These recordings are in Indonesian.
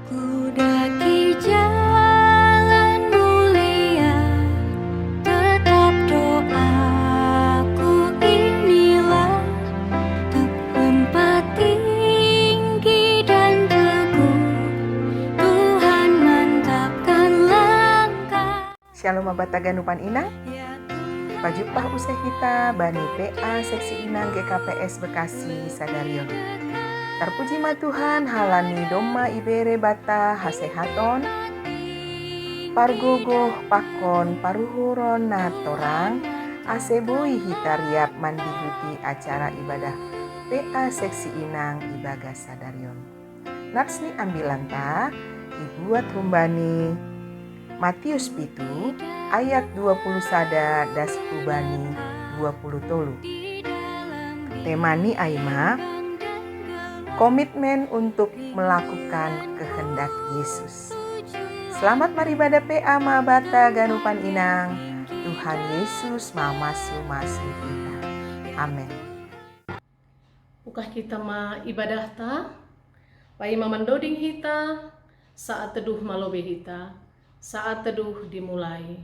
Ku daki jalan mulia, tetap doaku inilah, untuk tempat tinggi dan teguh, Tuhan mantapkan langkah. Shalom abata ganupan inang. Pajupah usai kita Bani PA Seksi Inang GKPS Bekasi Sadarion. Terpuji ma Tuhan halani doma ibere bata hasehaton, pargogoh pakon paruhuron natorang, aseboi hitariap mandihuti acara ibadah PA Seksi Inang Ibagas Sadarion. Natsni ambilanta dibuat humbani Matius pitu ayat 20 sada das hubani 20 tolu. Temani Aima komitmen untuk melakukan kehendak Yesus. Selamat maribadah PA Mabata Ganupan Inang. Tuhan Yesus mamasu kita. Amin. Ukah kita ma ibadah ta, pai mamandoding hita, saat teduh malobe hita, saat teduh dimulai.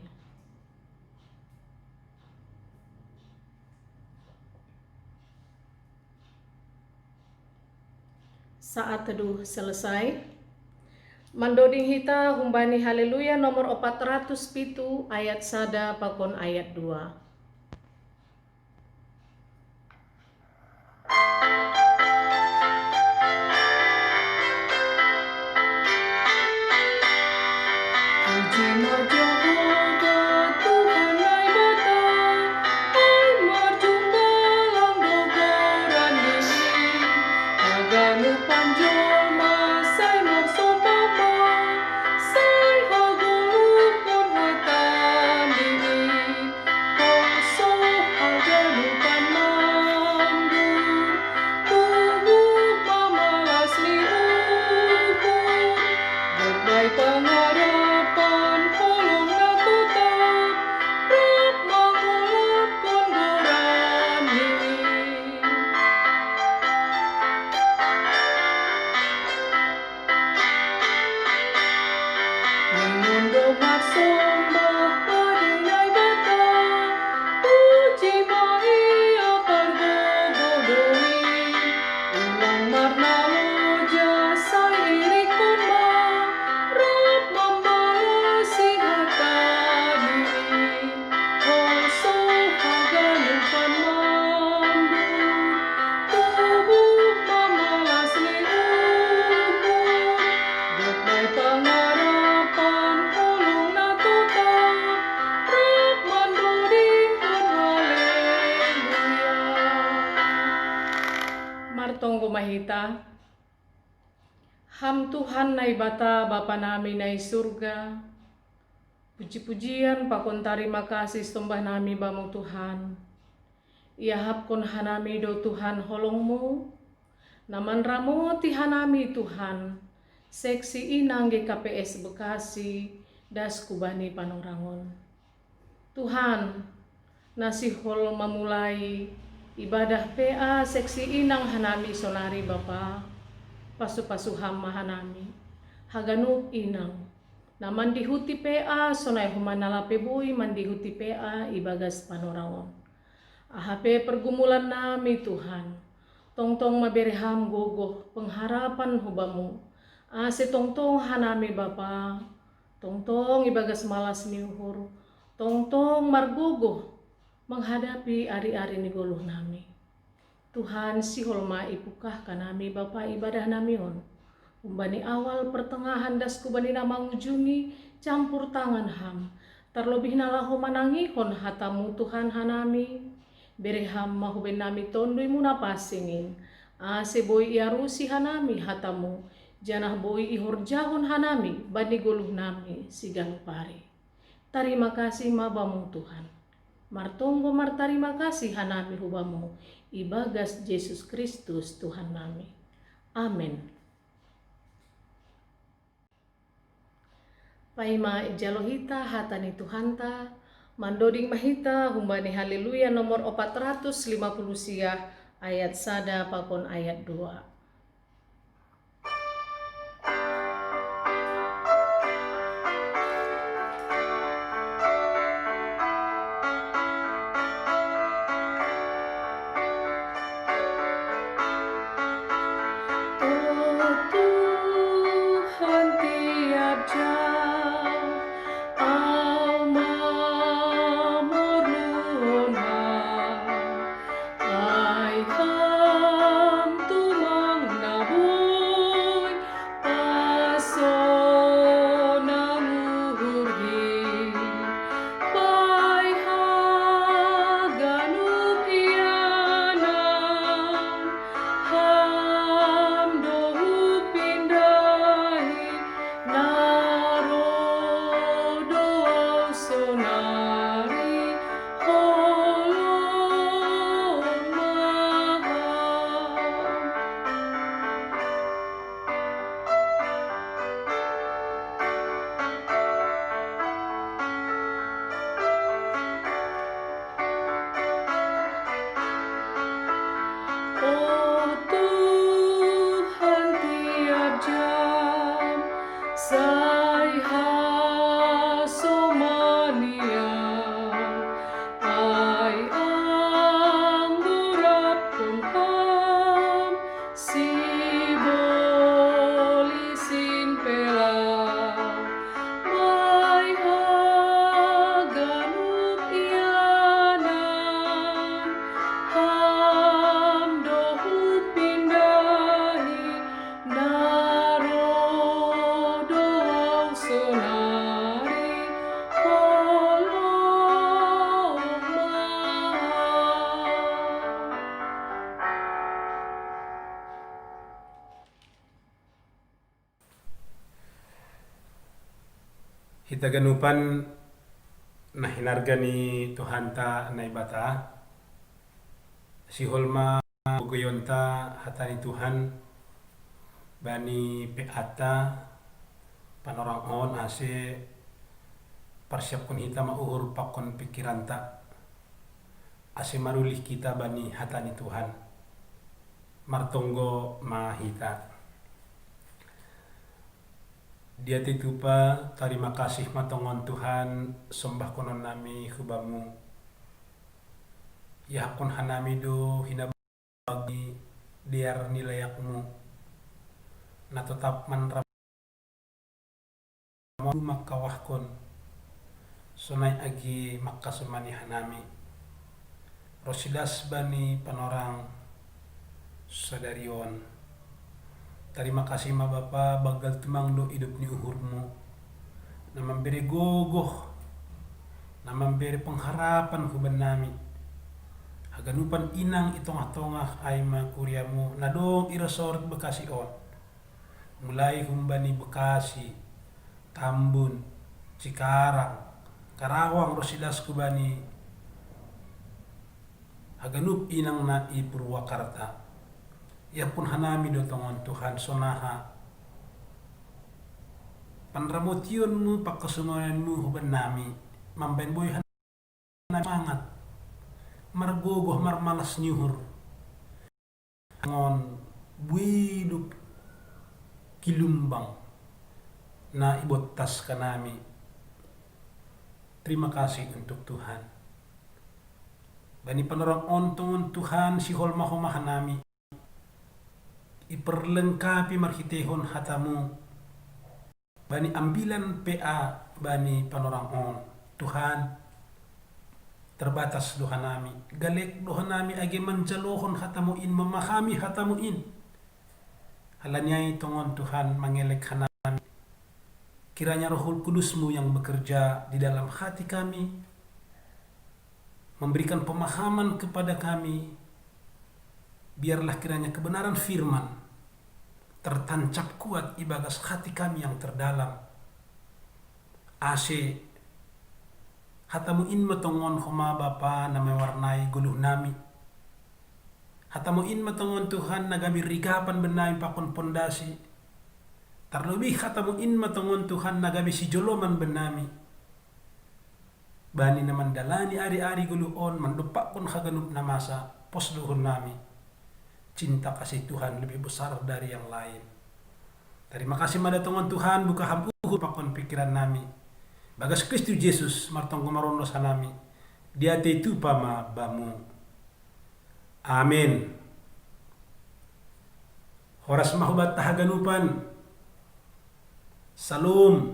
Saat teduh selesai, mandoding hita humbani haleluya nomor 407 ayat sada pakon ayat 2. Puji ma Jehovah Tuhan ai bata, ai marjumba lang dogoran diri, naganu panjoma sai marsopama, sai hagulukon hatan diri, koso haganupan mandu, tubuh mamalas ni ukur, berbay pengharapan holong na tutap, rap mangulap kondoran diri. Mingundo marsomba padinay bata, puji maia pargogodoi, ulang marnaloja sai irikon ma, rap mambalasi hata diri, koso haganupan mambu, tubuh mamalas ni ukur, berbay pengharapan holong na tutap, rap mandoding kun haleluya. Martonggo mahita, ham Tuhan nai bata Bapa nami nai surga, puji-pujian pakon tarima kasih sembah nami bamu Tuhan. Ia hapkon hanami do Tuhan holongmu, naman ramo ti hanami Tuhan, Seksi Inang GKPS Bekasi, das kubani panorangon. Tuhan, nasi hol memulai ibadah PA Seksi Inang hanami sonari Bapa, pasu-pasu hama hanami, haganuk inang, naman dihuti PA sonai humanala pebui mandihuti PA ibagas panorangon. Ahape pergumulan nami Tuhan, tongtong mabereham gogoh pengharapan hubamu, ase tongtong hanami Bapa, tongtong ibagas malas niuhur, tongtong margogoh menghadapi ari-ari ni goluh nami. Tuhan si holma ipukah kanami Bapa ibadah namion, umbani awal pertengahan das kubani nama ngujungi campur tangan ham, terlebih nalahu manangihon hatamu Tuhan hanami, bereham mahuben nami tondui muna pasingin, ase boi iarusi hanami hatamu, janah boi ihorjahon hanami bani goluh nami sigalupari. Tarima kasih mabamu Tuhan, martonggo martarima kasih hanami hubamu, ibagas Yesus Kristus Tuhan nami. Amin. Paima ijalohita hatani Tuhanta, mandoding mahita humbani haleluya nomor 450 siah ayat sada pakon ayat 2. Kita ganupan na hinarga ni Tuhan ta na ibata. Si Holma bugayon ta hata ni Tuhan bani peata panorangon ase persiap kun hita mauhur pakon pikiran ta ase marulih kita bani hata ni Tuhan martonggo mahita. Dia titupa terima kasih matongon Tuhan sembah konon nami hubamu ya kon hanami do hinabagi diar nilayakmu na tetap manram makawahkon sunai agi makasumani hanami rosidas bani panorang sadarion. Terima kasih ma Bapa bagal tumang do hidup ni uhurmu na memberi gogoh na memberi pengharapan huban nami haganupan inang itong atongah ay makuriamu na dong irasort Bekasi on mulai humbani Bekasi Tambun Cikarang Karawang rosidas kubani haganup inang na i Purwakarta. Ya pun hanami do tongon Tuhan sonaha panramotionmu pakasumananmu huban nami mamben boy hanami mangat margogoh marmalas nyuhur ngon buiduk kilumbang na ibotas kanami. Terima kasih untuk Tuhan bani panorang ontongon Tuhan si holma homahanami iperlengkapi marhitehon hatamu bani ambilan PA bani panorang on Tuhan terbatas dohanami galek dohanami age manjalohon hatamu in memahami hatamu in halanyai tongon Tuhan mengelek hanami kiranya Rohul Kudusmu yang bekerja di dalam hati kami memberikan pemahaman kepada kami biarlah kiranya kebenaran firman tertancap kuat di bagas hati kami yang terdalam. Ase hatamu in matongon homa Bapa na mewarnai guluh nami. Hatamu in matongon Tuhan nagami rigapan benai pakon pondasi. Terlebih hatamu in matongon Tuhan nagami si joloman benami. Bani na mandalani ari-ari guluh on mandupak pun haganup na masa posluhun nami. Cinta kasih Tuhan lebih besar dari yang lain. Terima kasih madatongan Tuhan buka hampuh pakon pikiran nami. Bagas Kristus Yesus martong kumarondo sanami. Dia itu pama bamu. Amin. Horas mahubat tahaganupan. Salum.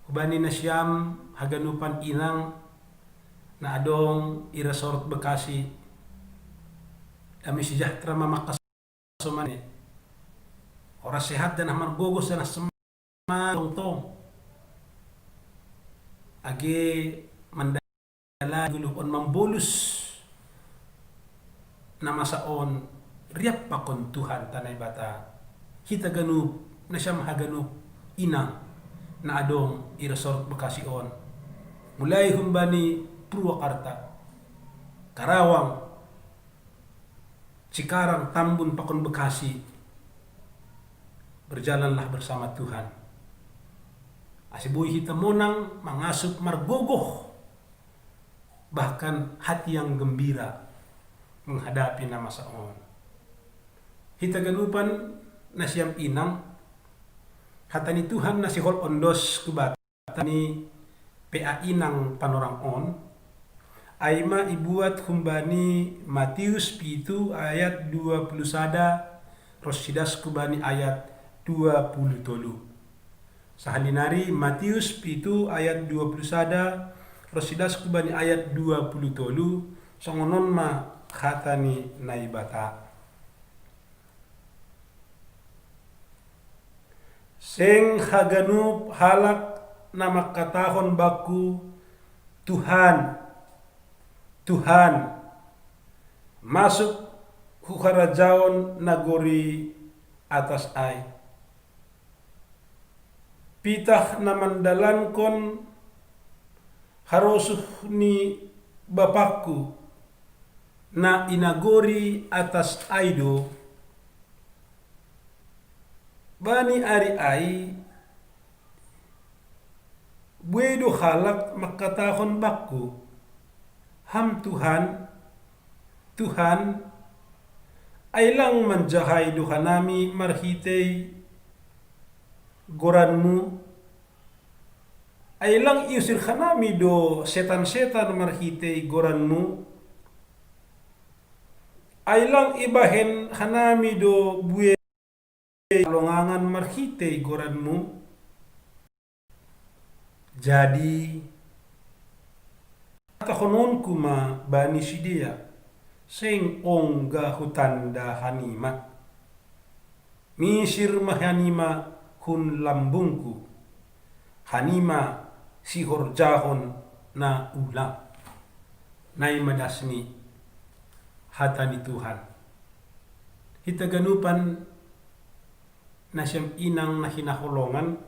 Hubani nasyam haganupan inang na adong irasort Bekasi. Kami sejahtera mamakas sumane. Orang sehat dan amar gogos dan semua tong. Age mandala gulupon mambolus nama saon riap pakon Tuhan tanay bata. Kita ganup na siya mahaganup inang na adong irasort Bekasi on. Mulai humbani Purwakarta, Karawang, Cikarang, Tambun, pakon Bekasi. Berjalanlah bersama Tuhan. Asibuhi kita monang mangasup margogoh. Bahkan hati yang gembira menghadapi nama saon. Hita ganupan nasyam inang. Hatani Tuhan nasihol ondos kubat. Hatani PA inang panorang on. Aima ibuat humbani Matius pitu ayat 20 sada rosidas kubani ayat 20 tolu. Sahalinari Matius pitu ayat 20 sada rosidas kubani ayat 20 tolu songonon ma khatani naibata. Seng haganup halak nama katahon baku Tuhan Tuhan masuk hukarajaon nagori atas ai pitah na mandalankon harosuh ni bapakku na inagori atas aido bani ari ay buedo halak makatahon bakku ham Tuhan ay lang manjahay duhanami marhitay goranmu ay lang iusir hanami do setan-setan marhitay goranmu ay lang ibahen hanami do buwe longangan marhitay goranmu. Jadi tahonon kuma bani sidia seng ongga hutanda hanima misir mahanima hun lambungku hanima sihor jahon na ulang nai madasni hatani Tuhan hita ganupan nasyam inang na hinaholongan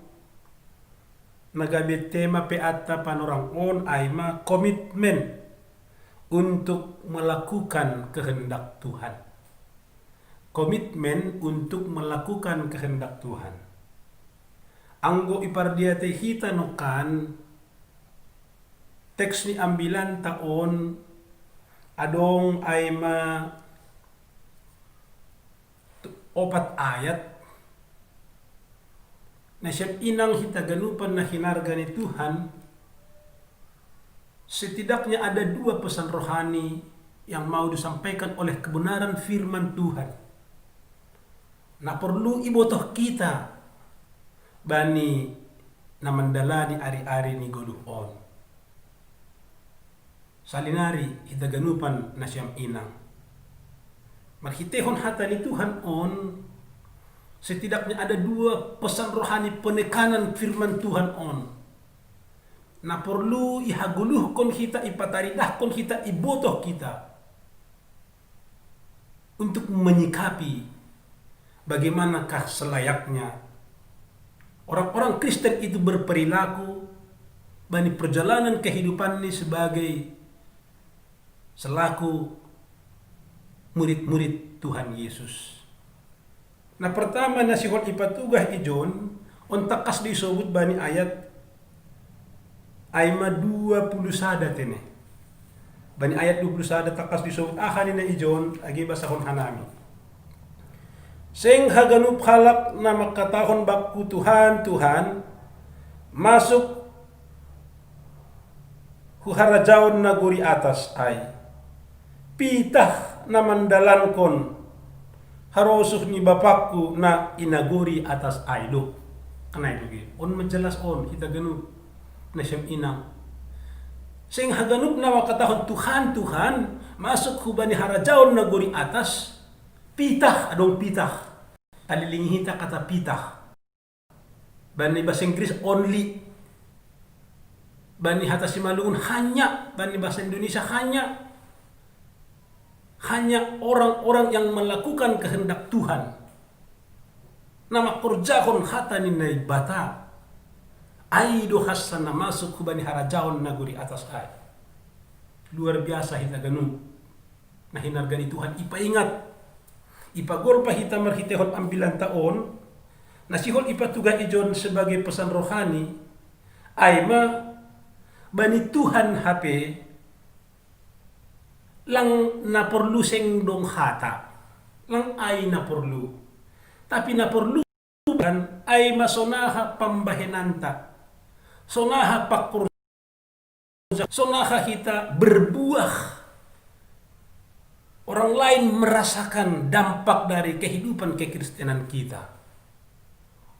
nagabit tema peata panorang on ay komitmen untuk melakukan kehendak Tuhan. Komitmen untuk melakukan kehendak Tuhan. Anggo ipardiate hita nokan teks ni ambilan taon adong ay opat ayat na siyang inang hitaganupan na hinarga ni Tuhan, setidaknya ada dua pesan rohani yang mau disampaikan oleh kebenaran firman Tuhan. Na perlu ibotoh kita bani na mandalani ari-ari ni goluhon. Salinari hitaganupan na siyang inang. Marhitehon hata ni Tuhan on setidaknya ada dua pesan rohani penekanan firman Tuhan on. Na perlu ihaguluhkon kita, ipataridahkon kita, ibotoh kita untuk menyikapi bagaimanakah selayaknya orang-orang Kristen itu berperilaku bani perjalanan kehidupan ini sebagai selaku murid-murid Tuhan Yesus. Nah pertama nasihon ipatugah ijon on takas disebut bani ayat ayma 20 sadat ini. Bani ayat 20 sadat takas disebut ahanina ijon agi basahon hanami. Seng haganup halak na makatahon bakku Tuhan masuk huharajaon naguri atas ay pitah na mandalankon harosuh ni bapakku na inaguri atas aido. Kana itu on menjelas on kita ganup na siyam inang. Sing haganup na makatahon Tuhan masuk hubani harajaon naguri atas pitah adong pitah. Talilingi hita kata pitah. Bani bahasa Inggris only. Bani hata simalungun hanya. Bani bahasa Indonesia hanya. Hanya orang-orang yang melakukan kehendak Tuhan. Nama kurjahon hata ninai bata. Aido hasana masuk hubani harajaon naguri atas ay. Luar biasa hita ganun. Nah hinargani Tuhan ipa ingat. Ipa golpa hita marhitehon ambilan taon. Nasihon ipa tuga ijon sebagai pesan rohani. Aima bani Tuhan HP lang na perlu seng dong hata lang ay na perlu tapi na perlu kan ay masonaha pambahenanta sonaha pakur sonaha kita berbuah orang lain merasakan dampak dari kehidupan kekristenan kita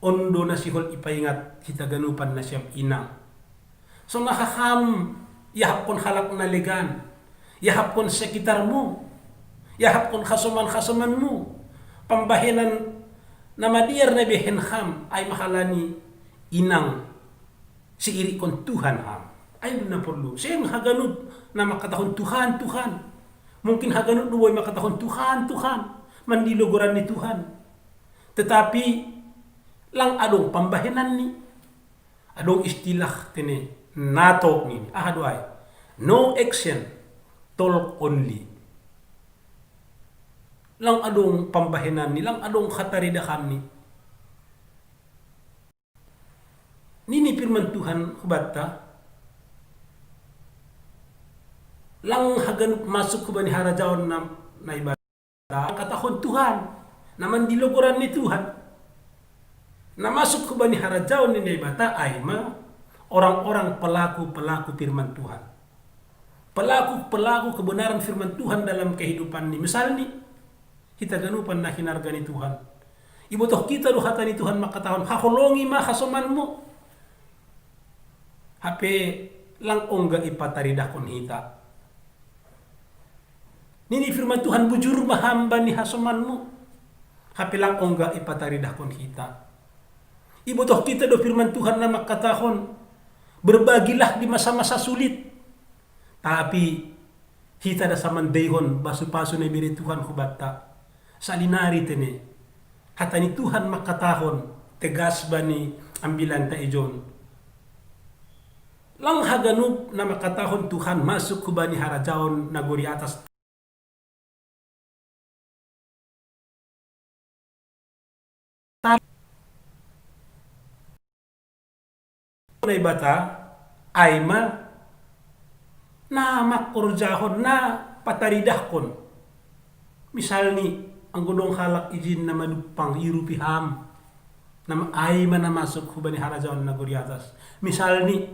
ondo nasihol ipaingat kita ganupan na siyam inang sonaha ham yahapon halak na legan yahapon sekitarmu, yahapon khasuman-khasumanmu, pambahenan na madiar na behen ham ay mahalani inang si iri kon Tuhan ham. Ay na perlu. Siyang haganod na makatahon Tuhan. Mungkin haganod duway makatahon Tuhan. Mandilogoran ni Tuhan. Tetapi lang adong pambahenan ni Adong istilah tene NATO ni. Ahado ay. No action, talk only. Lang adong pambahinan ni, lang adong kataridakan ni. Nini firman Tuhan kubata. Lang hagan masuk ke bani harajaon na ibadah. Katahon Tuhan. Naman dilogoran ni Tuhan. Na masuk ke bani harajaon ni ibadah ay orang-orang pelaku-pelaku firman Tuhan. Pelaku-pelaku kebenaran firman Tuhan dalam kehidupan ni. Misalnya kita ganupan na hinarga ni Tuhan. Ibotoh kita do hata ni Tuhan makatahon haholongi hasoman mo. Hape lang ongga ipataridakon hita. Nini firman Tuhan bujur mahamba ni hasoman mo. Hape lang ongga ipataridakon hita. Ibotoh kita do firman Tuhan na makatahon berbagilah di masa-masa sulit. Tapi hita da samandayhon basu-pasu na biri Tuhan kubata. Salinari tene. Hata ni Tuhan makatahon tegas bani ambilan ta ijon. Lang haganup na makatahon Tuhan masuk ke bani harajaon naguri atas na ibata ay na makurjahon na pataridahkon. Misal ni ang gunong halak ijin na madupang irupiham na ay na masuk ke bani harajaon naguri atas. Misal ni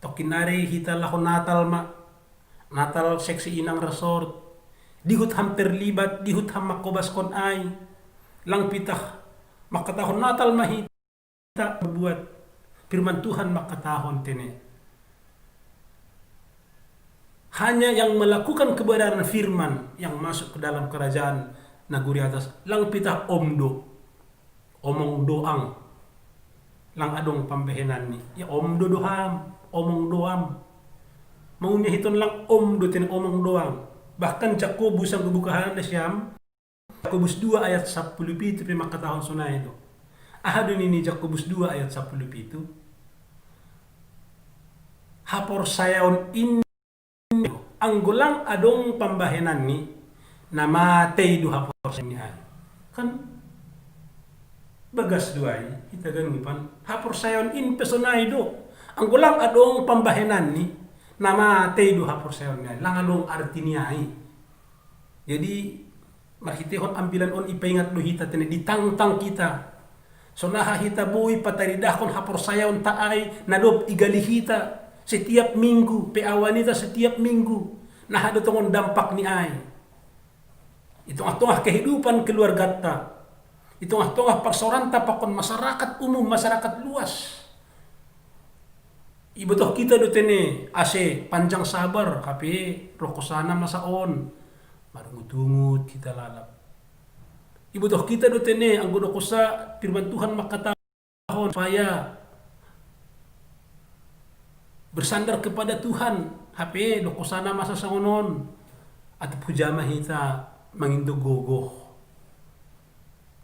tokinari hita lako natal seksi inang resort dihut ham terlibat dihut ham makobas kon ay lang pitah makatahon natal mahita berbuat firman Tuhan makatahon tene hanya yang melakukan kebenaran firman yang masuk ke dalam kerajaan naguri atas lang pitah omong doang lang adong pambehenan ni ya doham omong doang. Maunya hiton lang tin omong doang. Bahkan Jakobus ang kebukahan na siyam. Jakobus 2 ayat 10 makatahon sunay ito. Ahado ni Jakobus 2 ayat 10. Hapor sayaon ang gulang adong pambahenan ni na matay do hapor sayaon. Kan bagas duay kita ganupan hapor sayaon personay do. Ang gulang adong pambahenan ni nama teidu hapor sayon nga lang adong arti niya ay. Jadi marhitihon ambilan on ipaingat do hita tene ditangtang kita. So nahahita buhi pataridakon hapor sayon taay nadop igalihita setiap minggu peawanita setiap minggu nahado tongon dampak ni ay. Itong kehidupan keluarga ta. Itong persoranta pakon masyarakat umum masyarakat luas. Ibotoh kita do tene ase panjang sabar kape rokosana masaon marungut-ungut kita lalap. Ibotoh kita do tene ang godokosa firman Tuhan makatahon supaya bersandar kepada Tuhan hape dokosana masa sangonon at pujama hita mangindog gogoh.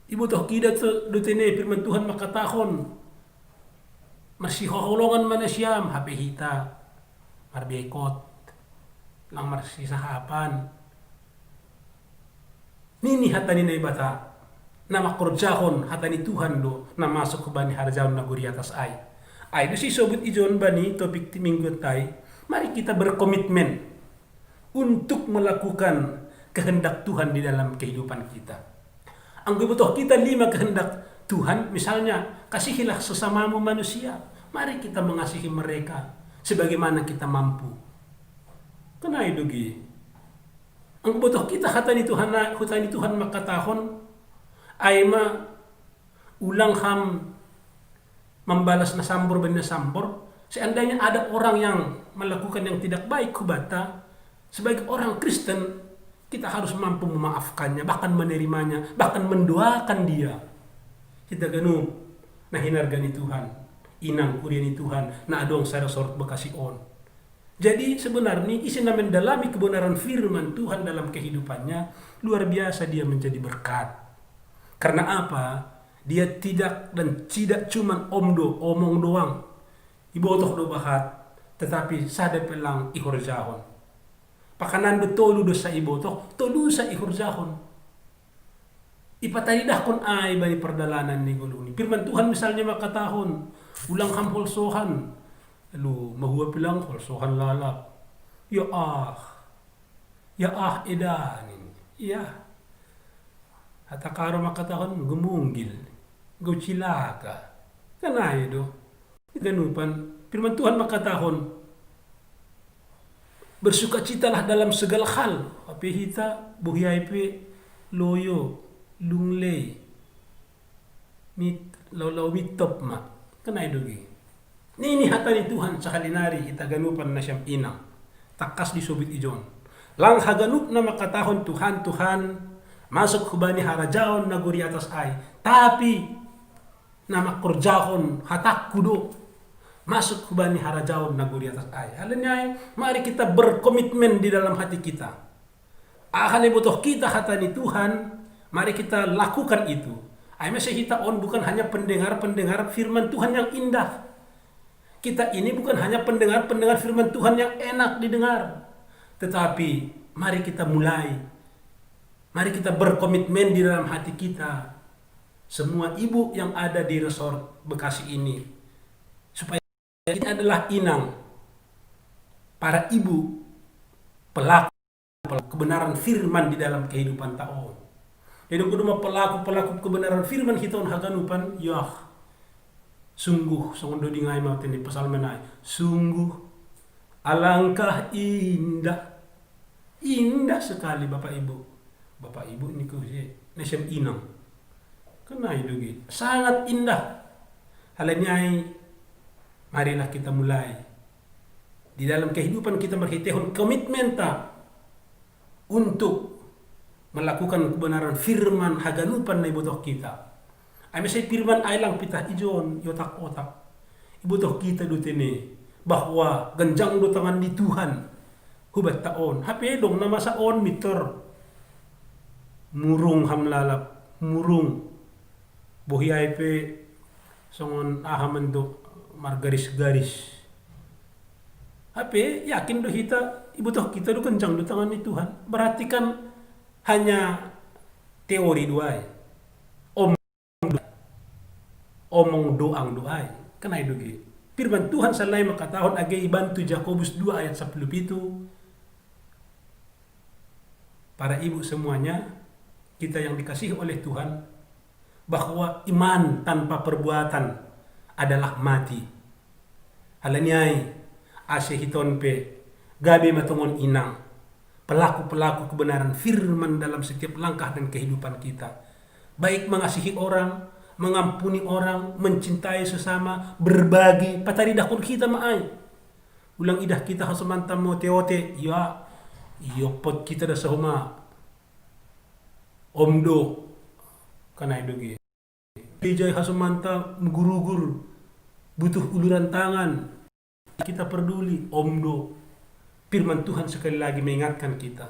Ibotoh kita do tene firman Tuhan makatahon masih hoholongan mana siyam hape hita marbekot lang marsisahapan nini hatani na ibata na makurjahon hatani Tuhan do na masuk ke bani harjaon na guri atas ay do si sobut ijon bani topik minggu tay mari kita berkomitmen untuk melakukan kehendak Tuhan di dalam kehidupan kita. Ang butuh kita 5 kehendak Tuhan, misalnya kasihilah sesamamu manusia. Mari kita mengasihi mereka sebagaimana kita mampu. Kenai dugi. Ang butuh kita hatani Tuhan makatahon ay ulang ham membalas na sambor benar sambor. Seandainya ada orang yang melakukan yang tidak baik kubata, sebagai orang Kristen kita harus mampu memaafkannya, bahkan menerimanya, bahkan mendoakan dia. Kita ganu na hinargani Tuhan, inang kuriani Tuhan, na adong sa resort bakasion. Jadi sebenarnya isi na mendalami kebenaran firman Tuhan dalam kehidupannya, luar biasa dia menjadi berkat. Karena apa? Dia tidak cuma omong doang, ibotok do bahat, tetapi sada pelang ihorjahon. Pakanan do tolu do sa ibotok, tolu sa ihorjahon. Ipatalidah kon ay bani perdalanan ni guluni. Firman Tuhan misalnya makatahon, ulang ham holsohan, lalu mahuwa pilang holsohan lalap. Ya edanin, ya. Hatakaro makatahon gumunggil, gaucilaka. Kanay do. Ganupan, firman Tuhan makatahon, bersukacitalah dalam segala hal. Api hita, buhyay pe, loyo, lunglay, law mitop ma. Kanay dogi. Ninihatan ni Tuhan sa halinari, itaganupan na siyang inang. Takas di subit ijon. Lang haganup na makatahon Tuhan, masuk hubani harajaon na guri atas ay. Tapi, na makurjahon hatak kudo. Masuk hubani harajaon na guri atas ay. Halanya, mari kita berkomitmen di dalam hati kita. Akan butuh kita hata ni Tuhan, mari kita lakukan itu. Ay masih kita bukan hanya pendengar-pendengar firman Tuhan yang indah. Kita ini bukan hanya pendengar-pendengar firman Tuhan yang enak didengar. Tetapi mari kita mulai. Mari kita berkomitmen di dalam hati kita. Semua ibu yang ada di resort Bekasi ini. Supaya kita adalah inang. Para ibu pelaku kebenaran firman di dalam kehidupan taon. Jadi kedua pelaku kebenaran firman hiton haganupan yah. Sungguh songondo dingai mau teni pasal menai. Sungguh alangkah indah. Indah sekali Bapak Ibu. Bapak Ibu niku nesem inang. Kenai dugi. Sangat indah. Halanyai marilah kita mulai. Di dalam kehidupan kita berhitehon komitmen tak untuk melakukan kebenaran firman haganupan na ibutoh kita. Ay masay firman ay lang pitah ijon yotak-otak. Ibutoh kita dutene bahwa ganjang do tangan di Tuhan hubat taon. Hape dong nama saon mitor murung hamlalap murung bohyay pe songon ahaman do margaris-garis. Hape yakin do kita ibutoh kita do ganjang do tangan di Tuhan. Berarti kan hanya teori doai. Omong doang doai. Kenai dogi. Firman Tuhan salay makatahon agay bantu Yakobus 2 ayat 10 itu. Para ibu semuanya, kita yang dikasihi oleh Tuhan, bahwa iman tanpa perbuatan adalah mati. Halanyai asehiton pe gabe matungon inang. Pelaku-pelaku kebenaran firman dalam setiap langkah dan kehidupan kita. Baik mengasihi orang, mengampuni orang, mencintai sesama, berbagi, patari dakun kita maay. Ulang idah kita hasamanta mo teote, ya, yopot kita da sahuma. Omdo, kanay dogi. Ijay hasamanta gurugur, butuh uluran tangan. Kita peduli, omdo. Firman Tuhan sekali lagi mengingatkan kita.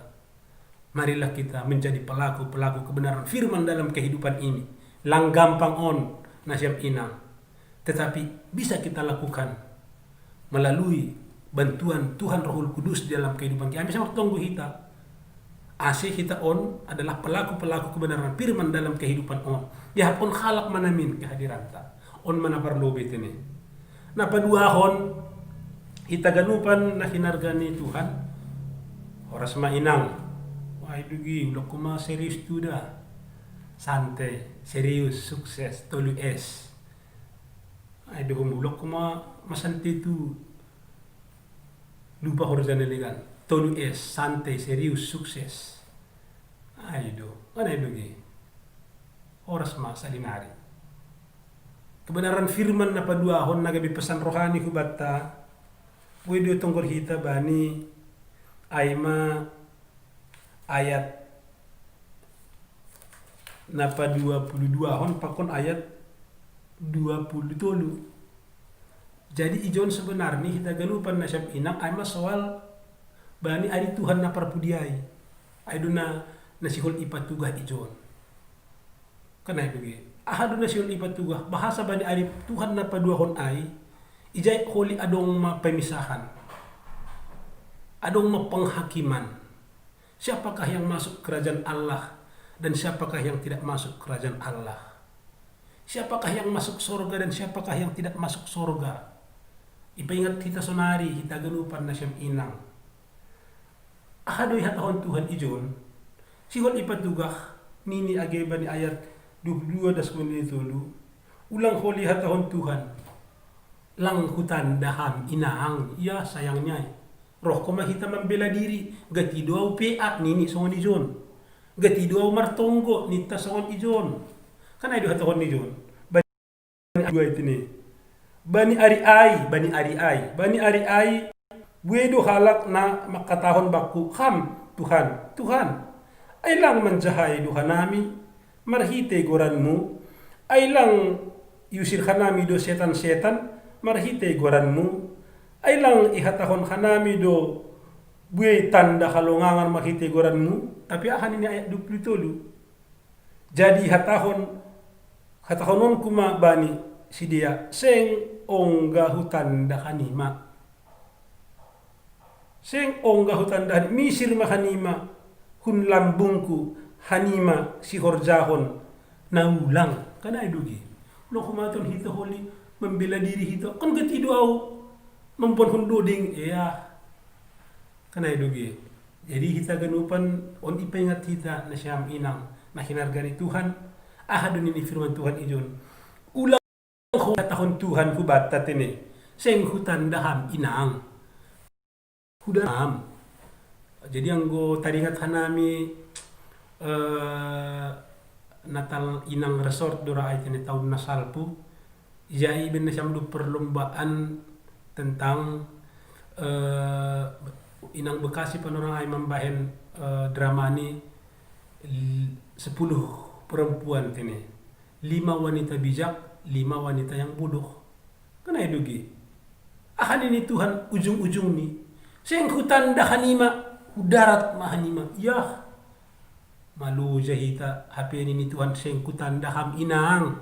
Marilah kita menjadi pelaku-pelaku kebenaran firman dalam kehidupan ini. Lang gampang on nasyam inang. Tetapi bisa kita lakukan melalui bantuan Tuhan Rohul Kudus dalam kehidupan kita. Bisa tunggu kita. Asih kita on adalah pelaku-pelaku kebenaran firman dalam kehidupan on. Ya on halak manamin kehadiran ta. On mana perlu ini. Nah paduahon kita ganupan na hinargani Tuhan. Oras mainang. Wah dugi ulo kuma serius tu dah. Santai, serius, sukses, tolu es. Ay dohum ulo kuma masanti tu. Lupa harus janeligan. Tolu es, santai, serius, sukses. Ay do, anay dugi. Oras ma salinari. Kebenaran firman na paduahon nagabi pesan rohani hubata. Pwede tungkol hita bani ayma ayat napa 22 hon pakon ayat 20 tolu. Jadi ijon sebenarnya kita ganupan na siyam inang ayma soal bani ari Tuhan na parpudiay. Ay doon na nasihol ipatugah ijon. Kanay bagi. Ahado na sihol ipatugah. Bahasa bani ari Tuhan na paduahon ay Ijay holi adong mapemisahan. Adong mapenghakiman. Siapakah yang masuk kerajaan Allah dan siapakah yang tidak masuk kerajaan Allah? Siapakah yang masuk surga dan siapakah yang tidak masuk surga? Ipaingat kita sonari, kita ganupan na siyam inang. Ahadoy hatahon Tuhan ijon, sihol ipatugah, nini ageba ni ayat 22 das menitulu, ulang holi hatahon Tuhan, lang hutan daham inaang, iya sayangnya, roh ko mahita membela diri, gati duaw peat nini songon ijon, gati duaw martonggo nita songon ijon, kan ay do hatahon ijon, bani dua itu nih. Bani ari ai buedo halak na makatahon baku Tuhan ay lang manjahay duha nami marhite goranmu ay lang yusir kanami do setan marhite goranmu ay lang ihatahon kanami do buey tanda kalongangan marhite goranmu tapi ahan ini ayat 27 jadi hatahonon kuma bani si dia seng ongga hutan dahanima seng ongga hutan dahanima misir mahanima hun lambungku hanima si horjahon naulang kana idugi lo kumaton hito holi membela diri hito kan getido au mempon hunduding iya kana idugi jadi kita ganupan on ipengat kita na siyam inang na hinargani Tuhan ahadun ini firman Tuhan ijon ulang tahun Tuhan ku batat ini seng hutan daham inang hudam jadi yang go taringat hanami Natal inang resort dora ay ini tahun nasalpu jai ben syam du perlombaan tentang inang Bekasi panorang ay mambahen drama ni 10 perempuan ini 5 wanita bijak 5 wanita yang bodoh. Kana edugi. Ahan ini Tuhan ujung-ujung ni. Seng hutan dahanima, hudarat mahanima. Yah. Malu jahita HP ini Tuhan seng hutan daham inang.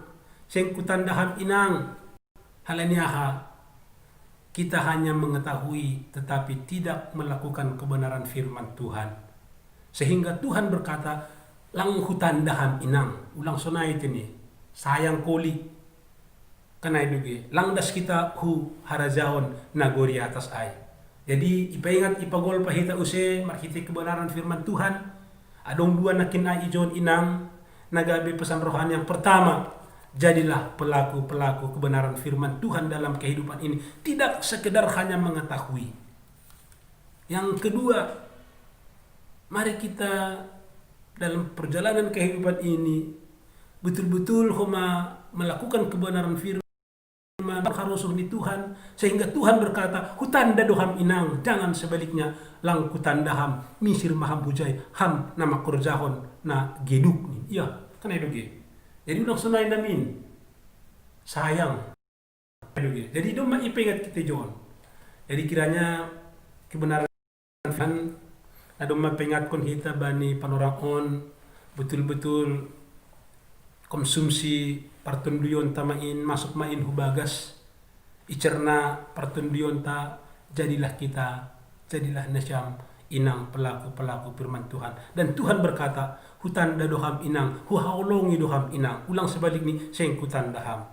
Seng hutan daham inang. Halaniaha. Kita hanya mengetahui tetapi tidak melakukan kebenaran firman Tuhan. Sehingga Tuhan berkata, lang hutan daham inang. Ulang sonai ini. Sayang koli. Kana idugi langdas kita hu harajaon nagori atas ay. Jadi ipaingat ipagol pahita use marhiti kebenaran firman Tuhan. Adong dua nakin ay ijon inang nagabi pesan rohani yang pertama. Jadilah pelaku-pelaku kebenaran firman Tuhan dalam kehidupan ini. Tidak sekedar hanya mengetahui. Yang kedua, mari kita dalam perjalanan kehidupan ini betul-betul melakukan kebenaran firman harusuh di Tuhan sehingga Tuhan berkata hutan dadoham inang jangan sebaliknya lang hutan daham misir maham bujay ham nama kurjahon na geduk ni iya kan itu ge jadi ulang sunay namin sayang itu ge jadi do maipengat kita jon jadi kiranya kebenaran firman ado mapengatkon kita bani panorangon betul-betul konsumsi partunduyon ta main masuk main hubagas icerna partunduyon ta jadilah nasyam inang pelaku-pelaku firman Tuhan dan Tuhan berkata hutan dadoham inang huhaulongi doham inang ulang sebalik ni seng hutan daham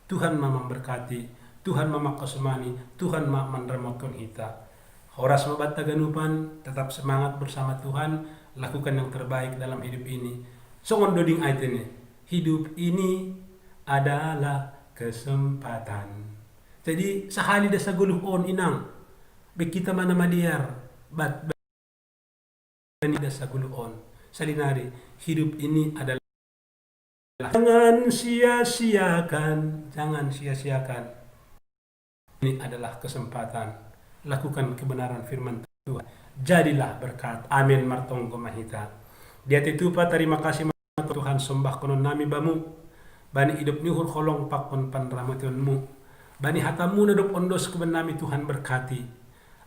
Tuhan mamam berkati Tuhan mama kasumani Tuhan mamam mandramaton kita horas mabata ganupan tetap semangat bersama Tuhan lakukan yang terbaik dalam hidup ini songon doding ayat ini hidup ini adalah kesempatan. Jadi sahali da sa guluhon inang. Bekita mana madiar. Bat da sa guluhon. Salinari, hidup ini adalah jangan sia-siakan. Ini adalah kesempatan. Lakukan kebenaran firman Tuhan. Jadilah berkat. Amin martong kumahita. Dia titupa terima kasih Tuhan sembah konon nami bamu bani hidup nyuhur kolong pakon panramationmu bani hatamu nadop ondos keben nami Tuhan berkati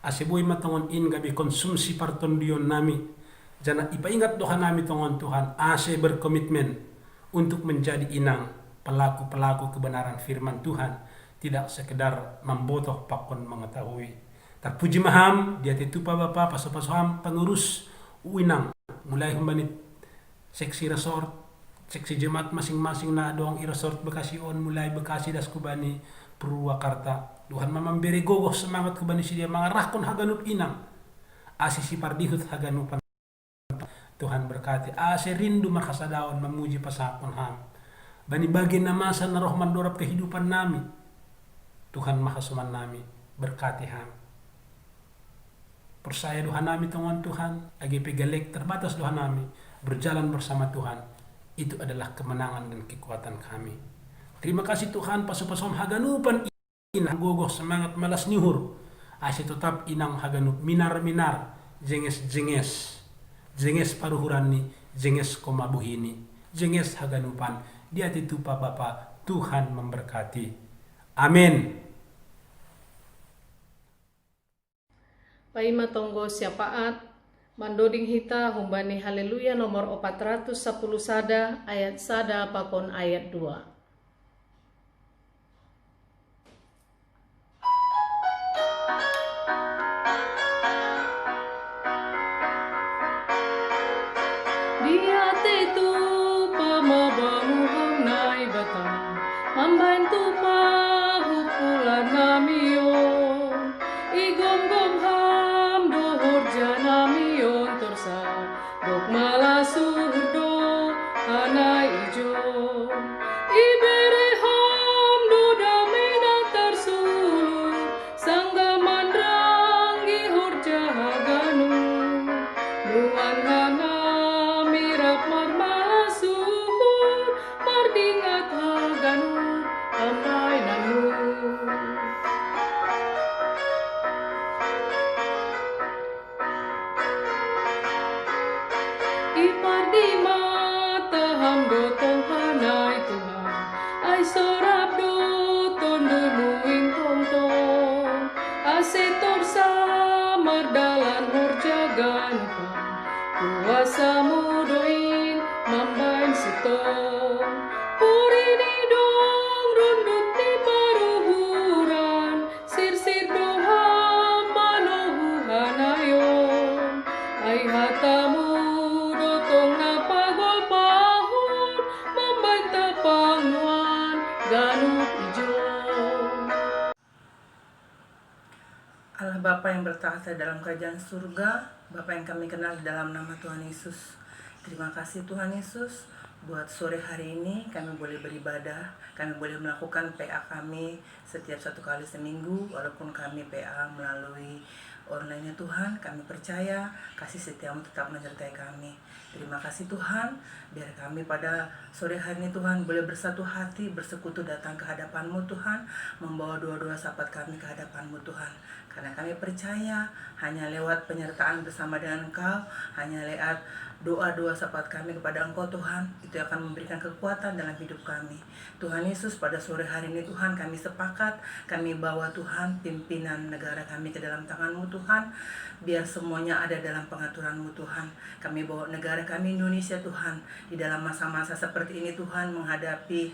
asiboy matongon in gabi konsumsi parton dion nami jana ipaingat doha nami tongon Tuhan ase berkomitmen untuk menjadi inang pelaku-pelaku kebenaran firman Tuhan tidak sekedar membotoh pakon mengetahui. Terpuji maham, dia tetupa Bapa paso-pasoham pengurus Uinang, mulai humbanit seksi resort, seksi jemaat masing-masing na dong i resort Bekasi on, mulai Bekasi das kubani Purwakarta. Tuhan mamamberi gogoh semangat kubani si dia mengarahkan haganup inang. Asisi pardihut haganupan. Tuhan berkati, ase rindu makasadaon memuji pasakon ham. Bani bagian namasa na roh mandorap kehidupan nami. Tuhan mahasuman nami, berkati ham. Percaya Tuhan nami tongan Tuhan, agi pegalek terbatas Tuhan nami, berjalan bersama Tuhan. Itu adalah kemenangan dan kekuatan kami. Terima kasih Tuhan, pasu-pasom haganupan inang gogoh semangat malas nyuhur. Ase tetap inang haganup minar-minar, jenges-jenges. Jenges paruhurani, jenges komabuhini, jenges haganupan. Dia titupa Bapa, Tuhan memberkati. Amin. Paima tonggo syafaat mandoding hita humbani haleluya nomor 410 sada ayat sada pakon ayat 2. Dia tetu pamabangu hangnai batang membantu pahukulan namion igom-gom ham dohor janamion torsa dok malasurdo hanai ijo ibere ham do damena tersulu sangga mandrangi horja haganu nuan hana mirap marmasuhur mardingat haganu amai nanu. Ipardi mata ham do tonghanai Tuhan ai sorap do tondo muing tong ase torsa mardalan horjagan kuasa mudoin mambain sitong puri di dong rundut di paruhuran sir-sir doham manohu hanayon ai hatamu dotong na pagol pahon membanta pangwan ganup ijo. Allah Bapa yang bertahta dalam kerajaan surga, Bapa yang kami kenal di dalam nama Tuhan Yesus. Terima kasih Tuhan Yesus, buat sore hari ini kami boleh beribadah, kami boleh melakukan PA kami setiap 1 kali seminggu, walaupun kami PA melalui online Tuhan, kami percaya kasih setiamu tetap menyertai kami. Terima kasih Tuhan, biar kami pada sore hari ini Tuhan boleh bersatu hati, bersekutu datang ke hadapan-Mu Tuhan, membawa doa-doa sahabat kami ke hadapan-Mu Tuhan. Karena kami percaya hanya lewat penyertaan bersama dengan Engkau, hanya lewat doa-doa sahabat kami kepada Engkau Tuhan, itu akan memberikan kekuatan dalam hidup kami. Tuhan Yesus, pada sore hari ini Tuhan kami sepakat, kami bawa Tuhan pimpinan negara kami ke dalam tangan-Mu Tuhan, biar semuanya ada dalam pengaturan-Mu Tuhan. Kami bawa negara kami Indonesia Tuhan, di dalam masa-masa seperti ini Tuhan, menghadapi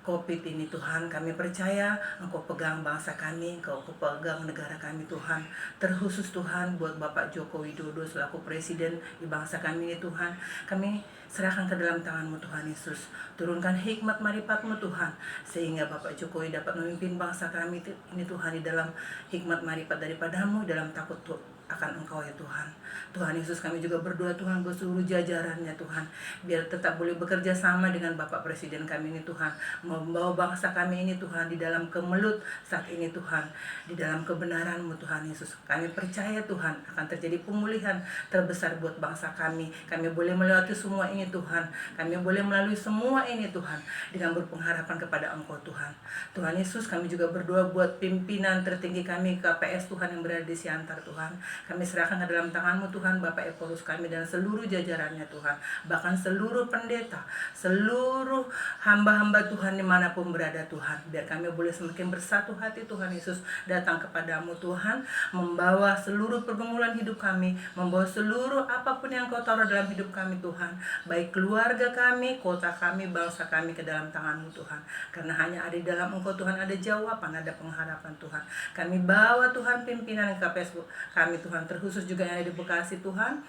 COVID ini Tuhan, kami percaya Engkau pegang bangsa kami, Engkau pegang negara kami Tuhan. Terkhusus Tuhan buat Bapak Joko Widodo selaku Presiden di bangsa kami ini Tuhan. Kami serahkan ke dalam tangan-Mu Tuhan Yesus. Turunkan hikmat marifat-Mu Tuhan, sehingga Bapak Jokowi dapat memimpin bangsa kami ini Tuhan di dalam hikmat marifat daripada-Mu, dalam takut akan Engkau ya Tuhan. Tuhan Yesus, kami juga berdoa Tuhan buat seluruh jajarannya Tuhan, biar tetap boleh bekerja sama dengan Bapak Presiden kami ini Tuhan, membawa bangsa kami ini Tuhan di dalam kemelut saat ini Tuhan, di dalam kebenaran-Mu Tuhan Yesus. Kami percaya Tuhan akan terjadi pemulihan terbesar buat bangsa kami. Kami boleh melewati semua ini Tuhan, kami boleh melalui semua ini Tuhan dengan berpengharapan kepada Engkau Tuhan. Tuhan Yesus, kami juga berdoa buat pimpinan tertinggi kami KPS Tuhan yang berada di Siantar Tuhan. Kami serahkan ke dalam tangan-Mu Tuhan, Bapak Epolus kami dan seluruh jajarannya Tuhan, bahkan seluruh pendeta, seluruh hamba-hamba Tuhan dimanapun berada Tuhan. Biar kami boleh semakin bersatu hati Tuhan Yesus, datang kepadamu Tuhan, membawa seluruh pergumulan hidup kami, membawa seluruh apapun yang Kau taruh dalam hidup kami Tuhan, baik keluarga kami, kota kami, bangsa kami ke dalam tangan-Mu Tuhan. Karena hanya ada di dalam Engkau Tuhan ada jawaban, ada pengharapan Tuhan. Kami bawa Tuhan pimpinan KPS kami Tuhan, terkhusus juga yang ada di Bekasi Tuhan,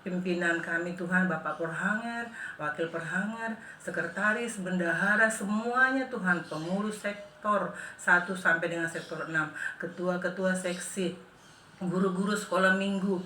pimpinan kami Tuhan, Bapak Perhanger, Wakil Perhanger, Sekretaris, Bendahara, semuanya Tuhan, pengurus sektor 1 sampai dengan sektor 6, ketua-ketua seksi, guru-guru sekolah minggu,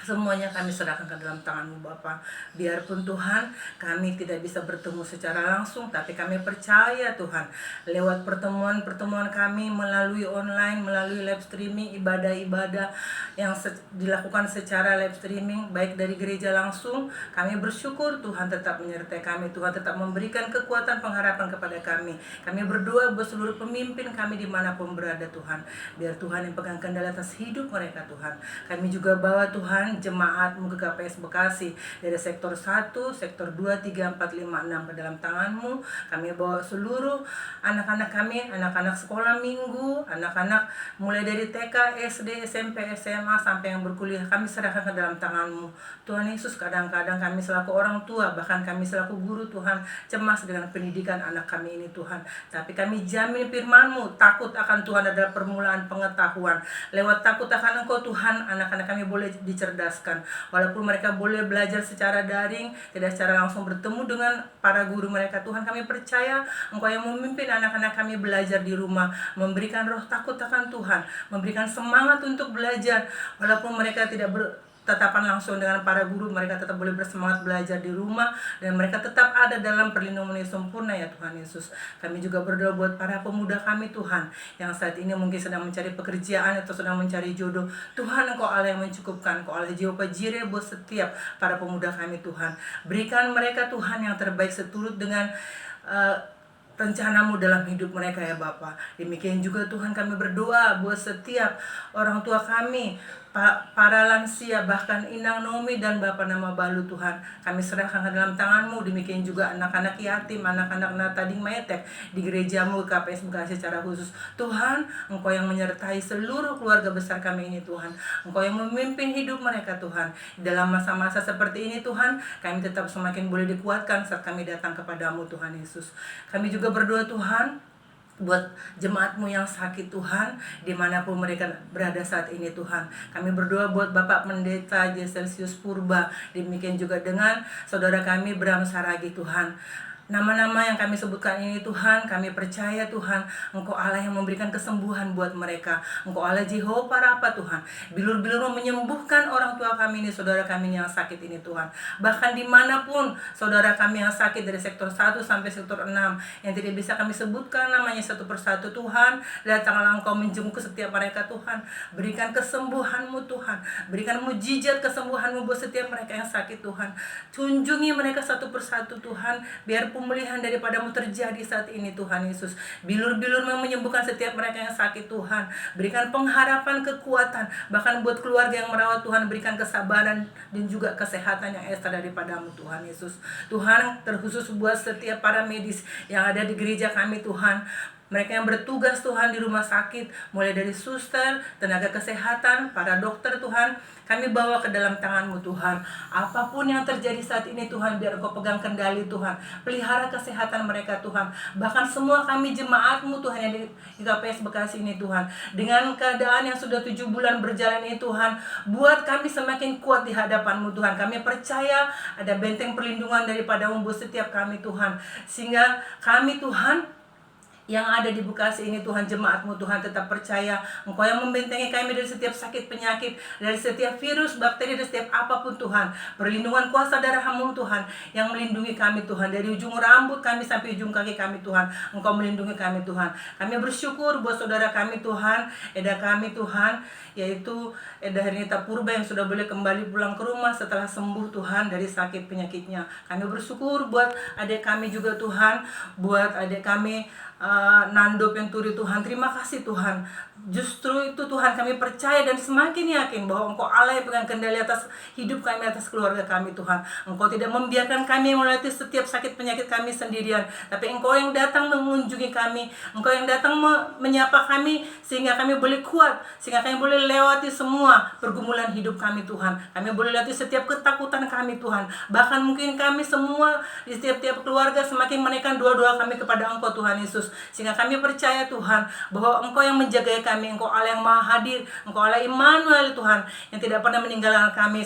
semuanya kami serahkan ke dalam tangan-Mu Bapa. Biarpun Tuhan kami tidak bisa bertemu secara langsung, tapi kami percaya Tuhan lewat pertemuan-pertemuan kami melalui online, melalui live streaming, ibadah-ibadah yang dilakukan secara live streaming baik dari gereja langsung, kami bersyukur Tuhan tetap menyertai kami, Tuhan tetap memberikan kekuatan pengharapan kepada kami. Kami berdoa buat seluruh pemimpin kami dimanapun berada Tuhan, biar Tuhan yang pegang kendali atas hidup mereka Tuhan. Kami juga bawa Tuhan jemaat-Mu ke KPS Bekasi dari sektor 1, sektor 2, 3, 4, 5, 6 ke dalam tangan-Mu. Kami bawa seluruh anak-anak kami, anak-anak sekolah minggu, anak-anak mulai dari TK, SD, SMP, SMA sampai yang berkuliah, kami serahkan ke dalam tangan-Mu Tuhan Yesus. Kadang-kadang kami selaku orang tua, bahkan kami selaku guru Tuhan, cemas dengan pendidikan anak kami ini Tuhan. Tapi kami jamin firman-Mu, takut akan Tuhan adalah permulaan pengetahuan. Lewat takut akan Engkau Tuhan, anak-anak kami boleh dicerdaskan. Walaupun mereka boleh belajar secara daring, tidak secara langsung bertemu dengan para guru mereka Tuhan, kami percaya Engkau yang memimpin anak-anak kami belajar di rumah, memberikan roh takut akan Tuhan, memberikan semangat untuk belajar. Walaupun mereka tidak bertatapan langsung dengan para guru, mereka tetap boleh bersemangat belajar di rumah, dan mereka tetap ada dalam perlindungan yang sempurna ya Tuhan Yesus. Kami juga berdoa buat para pemuda kami Tuhan, yang saat ini mungkin sedang mencari pekerjaan atau sedang mencari jodoh. Tuhan, Engkau Allah yang mencukupkan, Engkau Allah Jehovah Jireh buat setiap para pemuda kami Tuhan. Berikan mereka Tuhan yang terbaik seturut dengan rencana-Mu dalam hidup mereka ya Bapa. Demikian juga Tuhan kami berdoa buat setiap orang tua kami, para lansia, bahkan Inang Nomi dan Bapak Nama Balu Tuhan, kami serahkan ke dalam tangan-Mu. Demikian juga anak-anak yatim, anak-anak Natading Maetek di gereja-Mu KPS Bekasi secara khusus. Tuhan, Engkau yang menyertai seluruh keluarga besar kami ini Tuhan. Engkau yang memimpin hidup mereka Tuhan. Dalam masa-masa seperti ini Tuhan, kami tetap semakin boleh dikuatkan saat kami datang kepadamu Tuhan Yesus. Kami juga berdoa Tuhan buat jemaat-Mu yang sakit Tuhan, dimanapun mereka berada saat ini Tuhan. Kami berdoa buat Bapak Pendeta Jeselsius Purba, demikian juga dengan saudara kami Bram Saragi Tuhan. Nama-nama yang kami sebutkan ini Tuhan, kami percaya Tuhan, Engkau Allah yang memberikan kesembuhan buat mereka. Engkau Allah Jehovah Rafa Tuhan, bilur-bilur menyembuhkan orang tua kami ini, saudara kami yang sakit ini Tuhan. Bahkan dimanapun saudara kami yang sakit dari sektor 1 sampai sektor 6, yang tidak bisa kami sebutkan namanya satu persatu Tuhan, datanglah Engkau menjenguk setiap mereka Tuhan. Berikan kesembuhan-Mu Tuhan, berikan mujizat kesembuhan-Mu buat setiap mereka yang sakit Tuhan. Kunjungi mereka satu persatu Tuhan, biar pemulihan daripada-Mu terjadi saat ini Tuhan Yesus. Bilur-bilur menyembuhkan setiap mereka yang sakit Tuhan. Berikan pengharapan, kekuatan, bahkan buat keluarga yang merawat Tuhan, berikan kesabaran dan juga kesehatan yang esa daripada-Mu Tuhan Yesus. Tuhan, terkhusus buat setiap para medis yang ada di gereja kami Tuhan, mereka yang bertugas Tuhan di rumah sakit, mulai dari suster, tenaga kesehatan, para dokter Tuhan, kami bawa ke dalam tangan-Mu Tuhan. Apapun yang terjadi saat ini Tuhan, biar Engkau pegang kendali Tuhan. Pelihara kesehatan mereka Tuhan. Bahkan semua kami jemaat-Mu Tuhan yang di KPS Bekasi ini Tuhan, dengan keadaan yang sudah 7 bulan berjalan ini Tuhan, buat kami semakin kuat di hadapan-Mu Tuhan. Kami percaya ada benteng perlindungan daripada-Mu buat setiap kami Tuhan, sehingga kami Tuhan yang ada di Bekasi ini Tuhan, jemaat-Mu Tuhan, tetap percaya Engkau yang membentengi kami dari setiap sakit penyakit, dari setiap virus, bakteri, dari setiap apapun Tuhan. Perlindungan kuasa darah-Mu Tuhan yang melindungi kami Tuhan, dari ujung rambut kami sampai ujung kaki kami Tuhan, Engkau melindungi kami Tuhan. Kami bersyukur buat saudara kami Tuhan, Eda kami Tuhan, yaitu Eda Hernita Purba yang sudah boleh kembali pulang ke rumah setelah sembuh Tuhan dari sakit penyakitnya. Kami bersyukur buat adik kami juga Tuhan, buat adik kami Nando Penturi Tuhan. Terima kasih Tuhan. Justru itu Tuhan, kami percaya dan semakin yakin bahwa Engkau Allah yang pegang kendali atas hidup kami, atas keluarga kami Tuhan. Engkau tidak membiarkan kami melewati setiap sakit penyakit kami sendirian, tapi Engkau yang datang mengunjungi kami, Engkau yang datang menyapa kami, sehingga kami boleh kuat, sehingga kami boleh lewati semua pergumulan hidup kami Tuhan. Kami boleh lewati setiap ketakutan kami Tuhan. Bahkan mungkin kami semua di setiap keluarga semakin menaikkan doa-doa kami kepada Engkau Tuhan Yesus, sehingga kami percaya Tuhan bahwa Engkau yang menjaga kami, Engkau Allah yang maha hadir, Engkau Allah Immanuel Tuhan, yang tidak pernah meninggalkan kami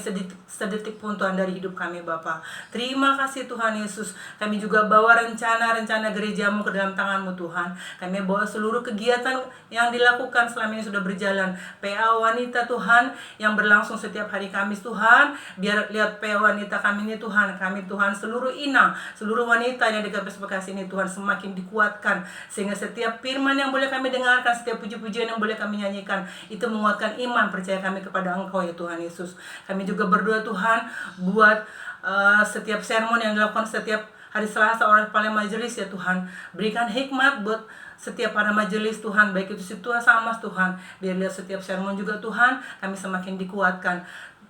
sedetik pun Tuhan dari hidup kami Bapa. Terima kasih Tuhan Yesus. Kami juga bawa rencana-rencana gerejamu ke dalam tangan-Mu Tuhan. Kami bawa seluruh kegiatan yang dilakukan selama ini sudah berjalan. PA wanita Tuhan yang berlangsung setiap hari Kamis Tuhan, biar lihat PA wanita kami ini Tuhan, kami Tuhan, seluruh inang, seluruh wanita yang di KPS Bekasi ini Tuhan semakin dikuatkan, sehingga setiap firman yang boleh kami dengarkan, setiap puji-pujian yang boleh kami nyanyikan, itu menguatkan iman percaya kami kepada Engkau ya Tuhan Yesus. Kami juga berdoa Tuhan buat setiap sermon yang dilakukan setiap hari Selasa oleh kepala majelis ya Tuhan. Berikan hikmat buat setiap para majelis Tuhan, baik itu Situa Samas Tuhan, biar lihat setiap sermon juga Tuhan, kami semakin dikuatkan.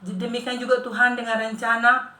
Demikian juga Tuhan dengan rencana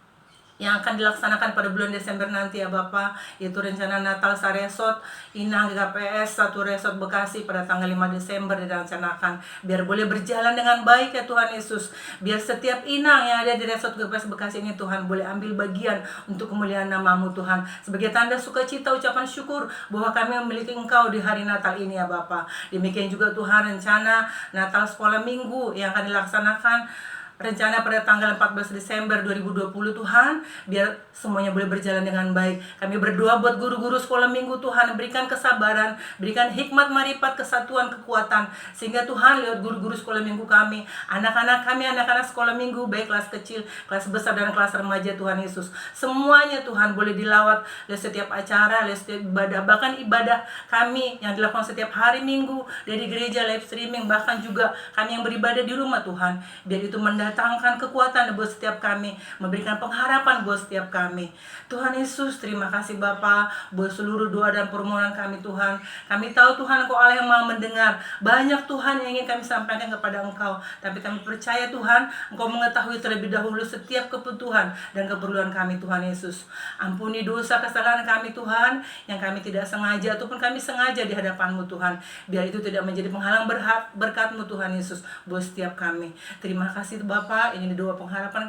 yang akan dilaksanakan pada bulan Desember nanti ya Bapak, yaitu rencana Natal Saresot Inang GKPS 1 Resort Bekasi pada tanggal 5 Desember direncanakan, biar boleh berjalan dengan baik ya Tuhan Yesus. Biar setiap inang yang ada di Resort GKPS Bekasi ini Tuhan boleh ambil bagian untuk kemuliaan nama-Mu Tuhan, sebagai tanda sukacita ucapan syukur bahwa kami memiliki Engkau di hari Natal ini ya Bapak. Demikian juga Tuhan rencana Natal Sekolah Minggu yang akan dilaksanakan rencana pada tanggal 14 Desember 2020 Tuhan, biar semuanya boleh berjalan dengan baik. Kami berdoa buat guru-guru sekolah minggu Tuhan, berikan kesabaran, berikan hikmat, marifat, kesatuan, kekuatan, sehingga Tuhan lewat guru-guru sekolah minggu kami, anak-anak kami, anak-anak sekolah minggu, baik kelas kecil, kelas besar, dan kelas remaja Tuhan Yesus, semuanya Tuhan boleh dilawat lewat setiap acara, lewat setiap ibadah, bahkan ibadah kami yang dilakukan setiap hari Minggu dari gereja live streaming, bahkan juga kami yang beribadah di rumah Tuhan, biar itu mendatangkan kekuatan buat setiap kami, memberikan pengharapan buat setiap kami. Tuhan Yesus, terima kasih Bapa buat seluruh doa dan permohonan kami Tuhan. Kami tahu Tuhan Engkau Allah yang Maha mendengar. Banyak Tuhan yang ingin kami sampaikan kepada Engkau, tapi kami percaya Tuhan Engkau mengetahui terlebih dahulu setiap kebutuhan dan keperluan kami Tuhan Yesus. Ampuni dosa kesalahan kami Tuhan yang kami tidak sengaja ataupun kami sengaja di hadapan-Mu Tuhan. Biar itu tidak menjadi penghalang berkat-Mu Tuhan Yesus buat setiap kami. Terima kasih Bapa, ini doa pengharapan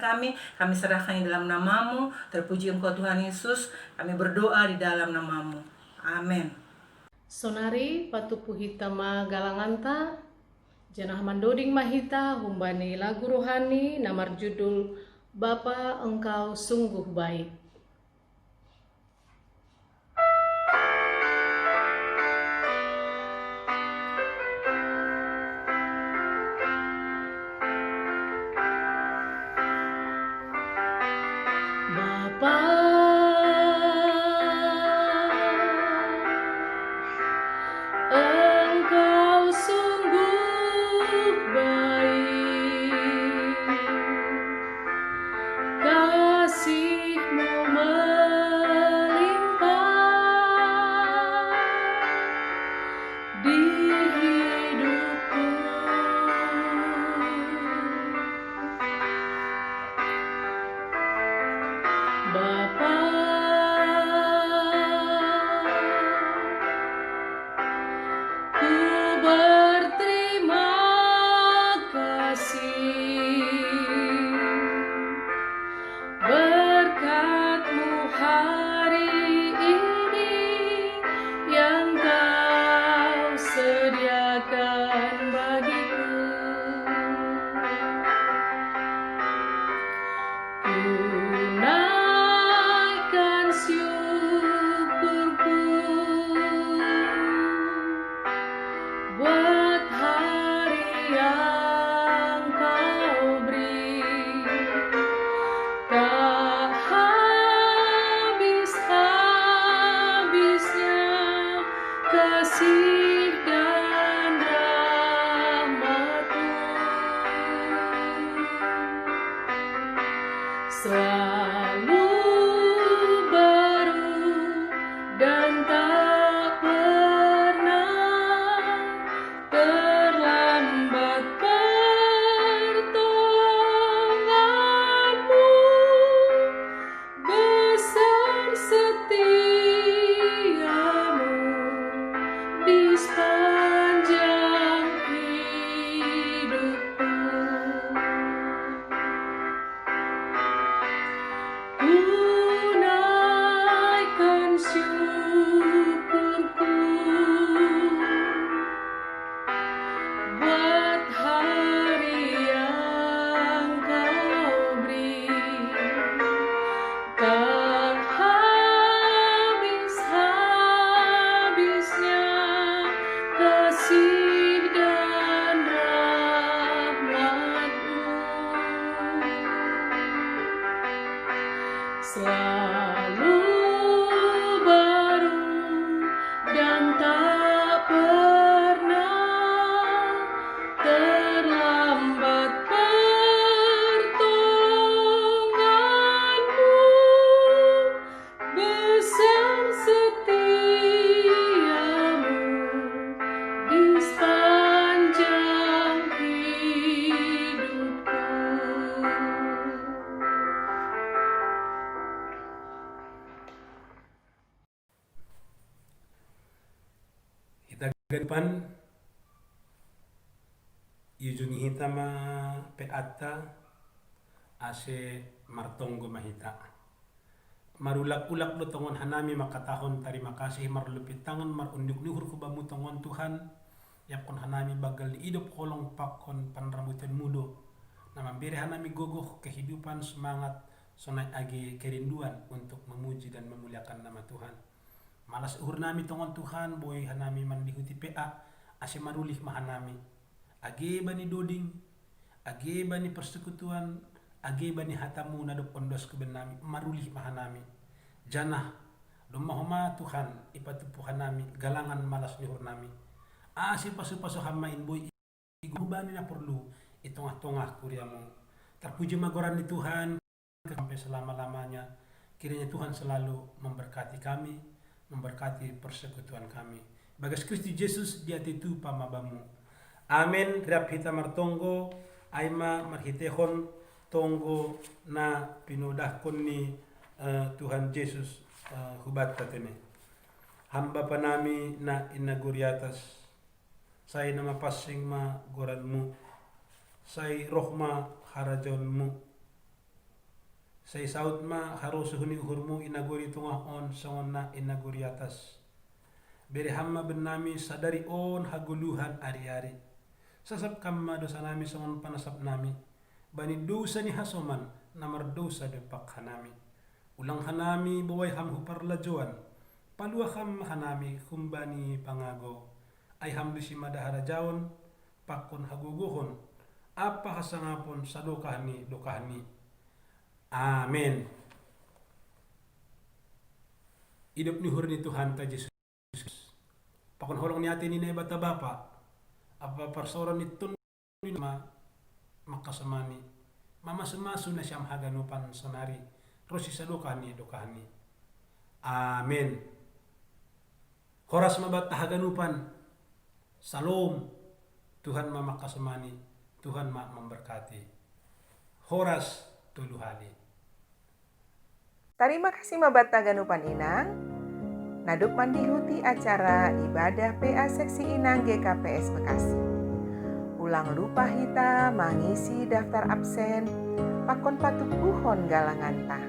kami serahkan di dalam nama-Mu. Terpuji Engkau Tuhan Yesus, kami berdoa di dalam nama-Mu. Amin. Sonari patupu hitama galanganta, janah mandoding mahita humbani lagu rohani namar judul Bapa Engkau Sungguh Baik. Engkau sungguh baik, kasih-Mu melimpah di hidupku. Bapa, ku berterima kasih, berkat-Mu hari ini yang Kau sediakan bagiku. Ku naikkan syukurku buat hari yang Kau beri, tak habis-habisnya kasih dan rahmat-Mu, selalu baru dan tak pernah di sepanjang hidupku. Ku naikkan syukurku buat hari yang Kau beri. Tak habis-habisnya kasih dan rahmat-Mu, selalu baru dan tak pernah terlambat pertolongan-Mu, besar setiamu di sepanjang hidupku. Ita garipan yujungi hita ma peata ase martonggo mahita. Marulak-ulak lo tongon hanami makatahon tarima kasih marlupit tangan marunduk luhur ko bamu tongon Tuhan yapon hanami bagal di hidup kolong pakon panrambutan mudo na mambere hanami gogoh kehidupan semangat sonai agi kerinduan untuk memuji dan memuliakan nama Tuhan. Malas uhur nami tongon Tuhan boy hanami mandihuti PA ase marulih mahanami age bani doding age bani persekutuan age bani hatamu nadop ondos kebenami marulih mahanami janah domahoma Tuhan ipatupu hanami galangan malas nihur nami ase pasu-pasu hamain boy igubani na perlu itongah-tongah kuriamu terpuji magoran di Tuhan sampai selama-lamanya. Kiranya Tuhan selalu memberkati kami, memberkati persekutuan kami. Bagas Kristi Yesus dia itu pamabamu. Amin. Riap hita martonggo, aima marhitehon tonggo na pinudahkon ni Tuhan Yesus hubat katene. Hamba panami na inaguriatas. Say nama pasing ma goranmu. Say rohma harajonmu. Say saut ma harus huni uhurmu inaguri tungah on songon na inaguri atas. Beri hamma benami sadari on haguluhan ari-ari. Sasap kamma dosa nami songon panasap nami. Bani dosa ni hasoman namar dosa depak hanami. Ulang hanami bawai ham huparlajuan. Palua ham hanami kumbani pangago. Ay ham dusi madahara jaon pakon haguguhon. Apa hasangapon sadokahni dokahni. Amin. Hidup ni hurni Tuhan ta Yesus. Pakon holong ni ati ni bata bapa. Apa persoron ni tun ma makasamani. Mama semasu na siyam haganupan sonari. Rosi sa dokahni. Amin. Horas mabat haganupan. Salom. Tuhan ma makasamani. Tuhan ma memberkati. Horas tuluhali. Terima kasih mabat taganupan inang. Naduk mandihuti acara ibadah PA Seksi Inang GKPS Bekasi. Ulang lupa hita mengisi daftar absen pakon patuk buhon galangan tah.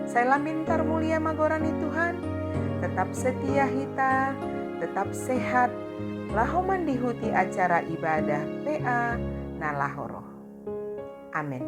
Saya lamintar mulia magorani Tuhan. Tetap setia hita, tetap sehat. Laho mandihuti acara ibadah PA nalahoro. Amin.